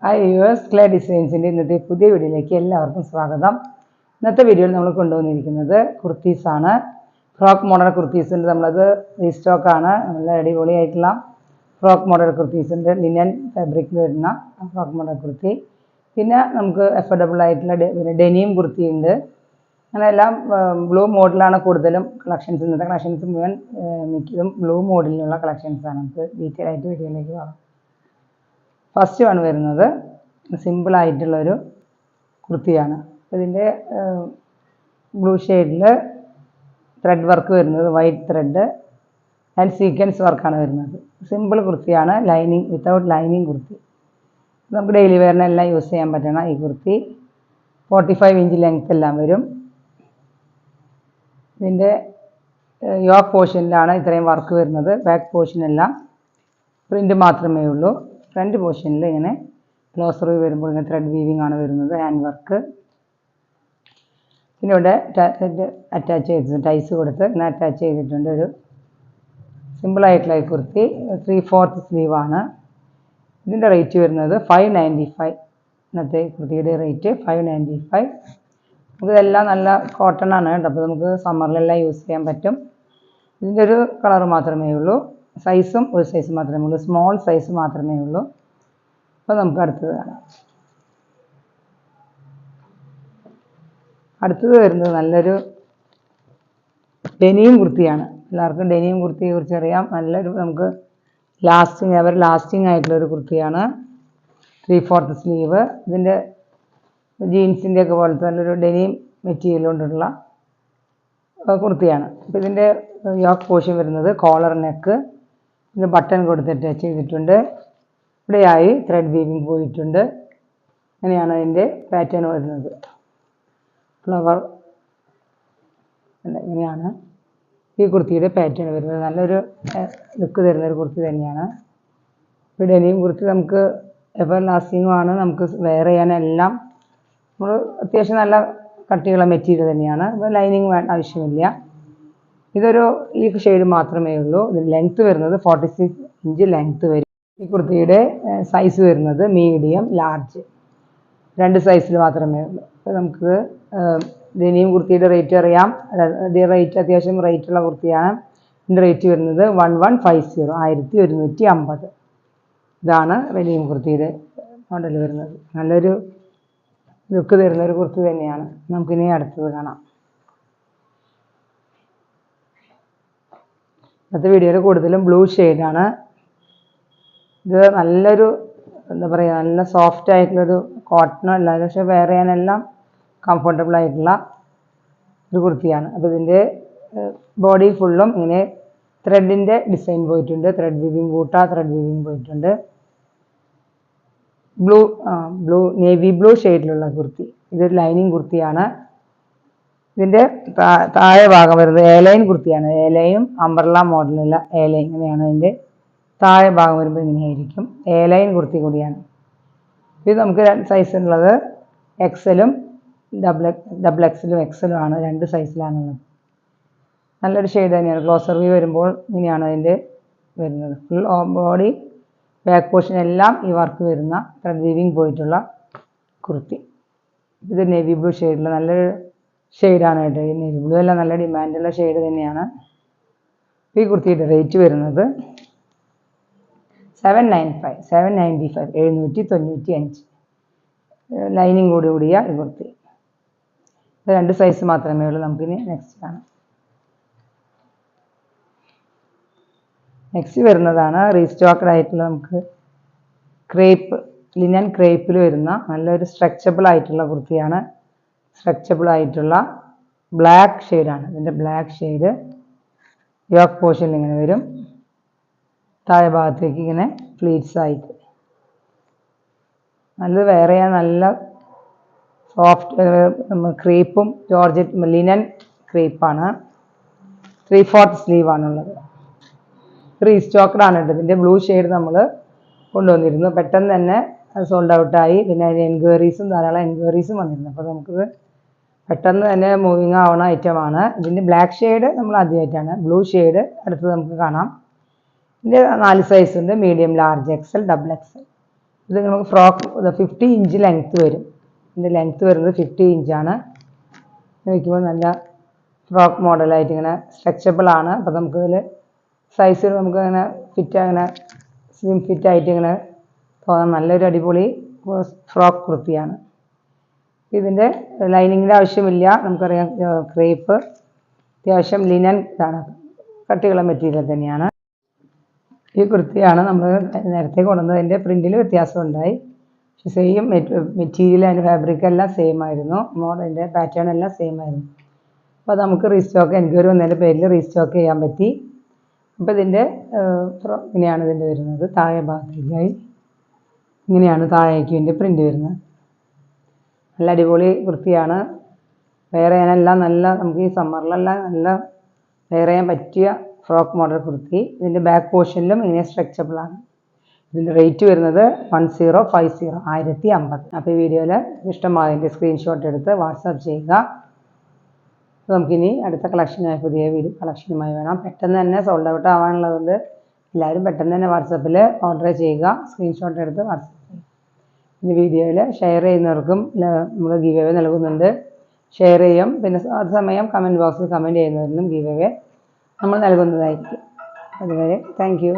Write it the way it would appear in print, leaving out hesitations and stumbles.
Hi viewers, clay ഡിസൈൻസിൻ്റെ ഇന്നത്തെ പുതിയ വീഡിയോയിലേക്ക് എല്ലാവർക്കും സ്വാഗതം. ഇന്നത്തെ വീഡിയോയിൽ നമ്മൾ കൊണ്ടുവന്നിരിക്കുന്നത് കുർത്തീസാണ്. ഫ്രോക്ക് മോഡൽ കുർത്തീസ് ഉണ്ട്. നമ്മളത് റീസ്റ്റോക്കാണ്. നല്ല അടിപൊളിയായിട്ടുള്ള ഫ്രോക്ക് മോഡൽ കുർത്തീസ് ഉണ്ട്. ലിനൻ ഫാബ്രിക്കിൽ വരുന്ന ഫ്രോക്ക് മോഡൽ കുർത്തി. പിന്നെ നമുക്ക് അഫോർഡബിൾ ആയിട്ടുള്ള ഡെനിയും കുർത്തി ഉണ്ട്. അങ്ങനെ എല്ലാം ബ്ലൂ മോഡലാണ് കൂടുതലും കളക്ഷൻസ്. ഇന്നത്തെ കളക്ഷൻസ് മുഴുവൻ മിക്കതും ബ്ലൂ മോഡലിലുള്ള കളക്ഷൻസാണ്. നമുക്ക് ഡീറ്റെയിൽ ആയിട്ട് വീഡിയോയിലേക്ക് പോകാം. ഫസ്റ്റ് വൺ വരുന്നത് സിമ്പിളായിട്ടുള്ളൊരു കുർത്തിയാണ്. ഇതിൻ്റെ ബ്ലൂ ഷെയ്ഡിൽ ത്രെഡ് വർക്ക് വരുന്നത്, വൈറ്റ് ത്രെഡ് ആൻഡ് സീക്വൻസ് വർക്കാണ് വരുന്നത്. സിമ്പിൾ കുർത്തിയാണ്, ലൈനിങ് വിത്തൗട്ട് ലൈനിങ് കുർത്തി. നമുക്ക് ഡെയിലി വെയറിനെല്ലാം യൂസ് ചെയ്യാൻ പറ്റണ ഈ കുർത്തി 45 ഇഞ്ച് ലെങ്ത് എല്ലാം വരും. ഇതിൻ്റെ യോക്ക് പോർഷനിലാണ് ഇത്രയും വർക്ക് വരുന്നത്. ബാക്ക് പോർഷനെല്ലാം പ്രിൻ്റ് മാത്രമേ ഉള്ളൂ. ഫ്രണ്ട് പോർഷനിൽ ഇങ്ങനെ ക്ലോസർ വരുമ്പോൾ ഇങ്ങനെ ത്രെഡ് വീവിങ് ആണ് വരുന്നത്, ഹാൻഡ് വർക്ക്. പിന്നെ ഇവിടെ അറ്റാച്ച് ചെയ്തിട്ടുണ്ട്, ടൈസ് കൊടുത്ത് ഇങ്ങനെ അറ്റാച്ച് ചെയ്തിട്ടുണ്ട്. ഒരു സിമ്പിളായിട്ടുള്ള ഈ കുർത്തി 3/4 സ്ലീവാണ്. ഇതിൻ്റെ റേറ്റ് വരുന്നത് 595. ഇന്നത്തെ കുർത്തിയുടെ റേറ്റ് 595. നമുക്കിതെല്ലാം നല്ല കോട്ടൺ ആണ് കേട്ടോ. അപ്പോൾ നമുക്ക് സമ്മറിലെല്ലാം യൂസ് ചെയ്യാൻ പറ്റും. ഇതിൻ്റെ ഒരു കളർ മാത്രമേ ഉള്ളൂ. സൈസും ഒരു സൈസ് മാത്രമേ ഉള്ളൂ, സ്മോൾ സൈസ് മാത്രമേ ഉള്ളൂ. അപ്പോൾ നമുക്ക് അടുത്തത് കാണാം. അടുത്തത് വരുന്നത് നല്ലൊരു ഡെനിയും കുർത്തിയാണ്. എല്ലാവർക്കും ഡെനിയും കുർത്തിയെ കുറിച്ച് അറിയാം. നല്ലൊരു നമുക്ക് ലാസ്റ്റിംഗ് ആയിട്ടുള്ളൊരു കുർത്തിയാണ്. 3/4 സ്ലീവ്. ഇതിൻ്റെ ജീൻസിൻ്റെ ഒക്കെ പോലത്തെ നല്ലൊരു ഡെനിയും മെറ്റീരിയൽ കൊണ്ടുള്ള കുർത്തിയാണ്. അപ്പോൾ ഇതിൻ്റെ യോക്ക് പോർഷൻ വരുന്നത് കോളർ നെക്ക്. ഇത് ബട്ടൺ കൊടുത്ത് അറ്റാച്ച് ചെയ്തിട്ടുണ്ട്. ഇവിടെയായി ത്രെഡ് വീവിങ് പോയിട്ടുണ്ട്. ഇങ്ങനെയാണ് അതിൻ്റെ പാറ്റേൺ വരുന്നത്. ഫ്ലവർ ഇങ്ങനെയാണ് ഈ കുർത്തിയുടെ പാറ്റേൺ വരുന്നത്. നല്ലൊരു ലുക്ക് തരുന്നൊരു കുർത്തി തന്നെയാണ്. ഇപ്പോൾ ഡെനിയും കുർത്തി നമുക്ക് എവർ ലാസ്റ്റിങ്ങുമാണ്. നമുക്ക് വെയർ ചെയ്യാനെല്ലാം നമ്മൾ അത്യാവശ്യം നല്ല കട്ടിയുള്ള മെറ്റീരിയൽ തന്നെയാണ്. അപ്പോൾ ലൈനിങ് ആവശ്യമില്ല. ഇതൊരു ഈ ഷെയ്ഡ് മാത്രമേ ഉള്ളൂ. ഇതിന് ലെങ്ത്ത് വരുന്നത് 46 ഇഞ്ച് ലെങ്ത്ത് വരും. ഈ കുർത്തിയുടെ സൈസ് വരുന്നത് മീഡിയം, ലാർജ്, 2 സൈസിൽ മാത്രമേ ഉള്ളൂ. അപ്പോൾ നമുക്ക് ഡെനിയും കുർത്തിയുടെ റേറ്റ് അറിയാം. ഇതിൻ്റെ റേറ്റ് അത്യാവശ്യം റേറ്റുള്ള കുർത്തിയാണ്. ഇതിൻ്റെ റേറ്റ് വരുന്നത് 1150, 1150. ഇതാണ് ഡെനിയും കുർത്തിയുടെ മോഡൽ വരുന്നത്. നല്ലൊരു ലുക്ക് തരുന്നൊരു കുർത്തി തന്നെയാണ്. നമുക്കിനി അടുത്തത് കാണാം. ഇന്നത്തെ വീഡിയോയിൽ കൂടുതലും ബ്ലൂ ഷെയ്ഡാണ്. ഇത് നല്ലൊരു എന്താ പറയുക, നല്ല സോഫ്റ്റ് ആയിട്ടുള്ളൊരു കോട്ടൺ അല്ല, പക്ഷേ വെയർ ചെയ്യാനെല്ലാം കംഫർട്ടബിൾ ആയിട്ടുള്ള ഒരു കുർത്തിയാണ്. അപ്പോൾ ഇതിൻ്റെ ബോഡി ഫുള്ളും ഇങ്ങനെ ത്രെഡിൻ്റെ ഡിസൈൻ പോയിട്ടുണ്ട്. ത്രെഡ് വീവിങ്, ത്രെഡ് വീവിങ് പോയിട്ടുണ്ട്. നേവി ബ്ലൂ ഷെയ്ഡിലുള്ള കുർത്തി. ഇതൊരു ലൈനിങ് കുർത്തിയാണ്. ഇതിൻ്റെ താഴെ ഭാഗം വരുന്നത് എലൈൻ കുർത്തിയാണ്. എലൈനും അംബ്രല്ല മോഡലുള്ള എലൈൻ. ഇങ്ങനെയാണ് അതിൻ്റെ താഴെ ഭാഗം വരുമ്പോൾ ഇങ്ങനെയായിരിക്കും. എലൈൻ കുർത്തി കൂടിയാണ്. ഇത് നമുക്ക് 2 സൈസ് ഉള്ളത്, എക്സലും ഡബിൾ എക്സലും എക്സലും ആണ്. 2 സൈസിലാണുള്ളത്. നല്ലൊരു ഷെയ്ഡ് തന്നെയാണ്. ക്ലോസർ വ്യൂ വരുമ്പോൾ ഇങ്ങനെയാണ് അതിൻ്റെ വരുന്നത്. ഫുൾ ബോഡി ബാക്ക് പോർഷൻ എല്ലാം ഈ വർക്ക് വരുന്ന ത്രെഡ് വീവിങ് പോയിട്ടുള്ള കുർത്തി. ഇത് നേവി ബ്ലൂ ഷെയ്ഡിൽ നല്ലൊരു ഷെയ്ഡാണ് കേട്ടോ. ഈ നേവി ബ്ലൂ എല്ലാം നല്ല ഡിമാൻഡുള്ള ഷെയ്ഡ് തന്നെയാണ്. ഈ കുർത്തിയുടെ റേറ്റ് വരുന്നത് 795, 795. ലൈനിങ് കൂടിയ ഈ കുർത്തി. ഇത് 2 സൈസ് മാത്രമേ ഉള്ളൂ. നമുക്കിനി നെക്സ്റ്റ് കാണാം. നെക്സ്റ്റ് വരുന്നതാണ് റീസ്റ്റോക്കഡ് ആയിട്ടുള്ള നമുക്ക് ക്രേപ്പ്, ലിനൻ ക്രേപ്പിൽ വരുന്ന നല്ലൊരു സ്ട്രെച്ചബിൾ ആയിട്ടുള്ള കുർത്തിയാണ്. സ്ട്രെച്ചബിൾ ആയിട്ടുള്ള ബ്ലാക്ക് ഷെയ്ഡാണ്. ഇതിൻ്റെ ബ്ലാക്ക് ഷെയ്ഡ് യോക്ക് പോർഷനിൽ ഇങ്ങനെ വരും. താഴെ ഭാഗത്തേക്ക് ഇങ്ങനെ ഫ്ലീറ്റ്സ് ആയിട്ട് നല്ലത് വെയർ ചെയ്യാൻ നല്ല സോഫ്റ്റ് ക്രേപ്പും ജോർജറ്റ് ലിനൻ ക്രേപ്പാണ്. 3/4 സ്ലീവാണുള്ളത്. റീസ്റ്റോക്കഡ് ആണ് കേട്ടോ. ഇതിൻ്റെ ബ്ലൂ ഷെയ്ഡ് നമ്മൾ കൊണ്ടുവന്നിരുന്നു. പെട്ടെന്ന് തന്നെ അത് സോൾഡ് ഔട്ടായി. പിന്നെ അതിന് ധാരാളം എൻക്വയറീസും വന്നിരുന്നു. അപ്പോൾ നമുക്കിത് പെട്ടെന്ന് തന്നെ മൂവിങ് ആവുന്ന ഐറ്റമാണ്. ഇതിൻ്റെ ബ്ലാക്ക് ഷെയ്ഡ് നമ്മൾ ആദ്യമായിട്ടാണ്. ബ്ലൂ ഷെയ്ഡ് അടുത്ത് നമുക്ക് കാണാം. ഇതിൻ്റെ 4 സൈസ് ഉണ്ട്, medium, large, XL, double XL. ഇത് നമുക്ക് ഫ്രോക്ക് 50 ഇഞ്ച് ലെങ്ത്ത് വരും. ഇതിൻ്റെ ലെങ്ത്ത് വരുന്നത് 50 ഇഞ്ചാണ്. വയ്ക്കുമ്പോൾ നല്ല ഫ്രോക്ക് മോഡലായിട്ട് ഇങ്ങനെ സ്ട്രെച്ചബിൾ ആണ്. അപ്പോൾ നമുക്കിതിൽ സൈസ് നമുക്ക് അങ്ങനെ ഫിറ്റ് അങ്ങനെ സ്ലിം ഫിറ്റായിട്ട് ഇങ്ങനെ തോന്നാൻ നല്ലൊരു അടിപൊളി ഫ്രോക്ക് കുർത്തിയാണ്. ഇതിൻ്റെ ലൈനിങ്ങിൻ്റെ ആവശ്യമില്ല. നമുക്കറിയാം ക്രേപ്പ് അത്യാവശ്യം ലിനൻ ഇതാണ്, കട്ടിയുള്ള മെറ്റീരിയൽ തന്നെയാണ്. ഈ കുർത്തിയാണ് നമ്മൾ നേരത്തെ കൊണ്ടുവന്നതിൻ്റെ പ്രിൻറ്റിൽ വ്യത്യാസം ഉണ്ടായി. പക്ഷെ സെയിം മെറ്റീരിയൽ അതിൻ്റെ ഫാബ്രിക് എല്ലാം സെയിം ആയിരുന്നു, മോഡലിൻ്റെ പാറ്റേൺ എല്ലാം സെയിം ആയിരുന്നു. അപ്പോൾ നമുക്ക് റീസ്റ്റോക്ക് എൻക്വയറി വന്നതിൻ്റെ പേരിൽ റീസ്റ്റോക്ക് ചെയ്യാൻ പറ്റി. അപ്പോൾ ഇതിൻ്റെ ഇങ്ങനെയാണ് ഇതിൻ്റെ വരുന്നത്. താഴെ ഭാഗത്തേക്കായി ഇങ്ങനെയാണ് താഴേക്ക് ഇതിൻ്റെ പ്രിൻ്റ് വരുന്നത്. നല്ല അടിപൊളി കുർത്തിയാണ്. വെയർ ചെയ്യാനെല്ലാം നല്ല, നമുക്ക് ഈ സമ്മറിലെല്ലാം നല്ല വെയർ ചെയ്യാൻ പറ്റിയ ഫ്രോക്ക് മോഡൽ കുർത്തി. ഇതിൻ്റെ ബാക്ക് പോർഷനിലും ഇങ്ങനെ സ്ട്രെച്ചബിൾ ആണ്. ഇതിൻ്റെ റേറ്റ് വരുന്നത് 1050 1050. അപ്പോൾ ഈ വീഡിയോയിൽ ഇഷ്ടമായതിൻ്റെ സ്ക്രീൻഷോട്ട് എടുത്ത് വാട്സാപ്പ് ചെയ്യുക. നമുക്കിനി അടുത്ത കളക്ഷനായി പുതിയ കളക്ഷനുമായി വേണം. പെട്ടെന്ന് തന്നെ സോൾഡ് ഔട്ട് ആവാനുള്ളതുകൊണ്ട് എല്ലാവരും പെട്ടെന്ന് തന്നെ വാട്സാപ്പിൽ ഓർഡർ ചെയ്യുക. സ്ക്രീൻഷോട്ട് എടുത്ത് വാട്സാപ്പ് ചെയ്യുക. ഈ വീഡിയോയിൽ ഷെയർ ചെയ്യുന്നവർക്കും നമ്മൾ ഗീവ് അവേ നൽകുന്നുണ്ട്. ഷെയർ ചെയ്യും. പിന്നെ സമയം കമൻറ്റ് ബോക്സിൽ കമൻറ്റ് ചെയ്യുന്നവരിലും ഗീവ് അവേ നമ്മൾ നൽകുന്നതായിരിക്കും. അതുവരെ താങ്ക് യു.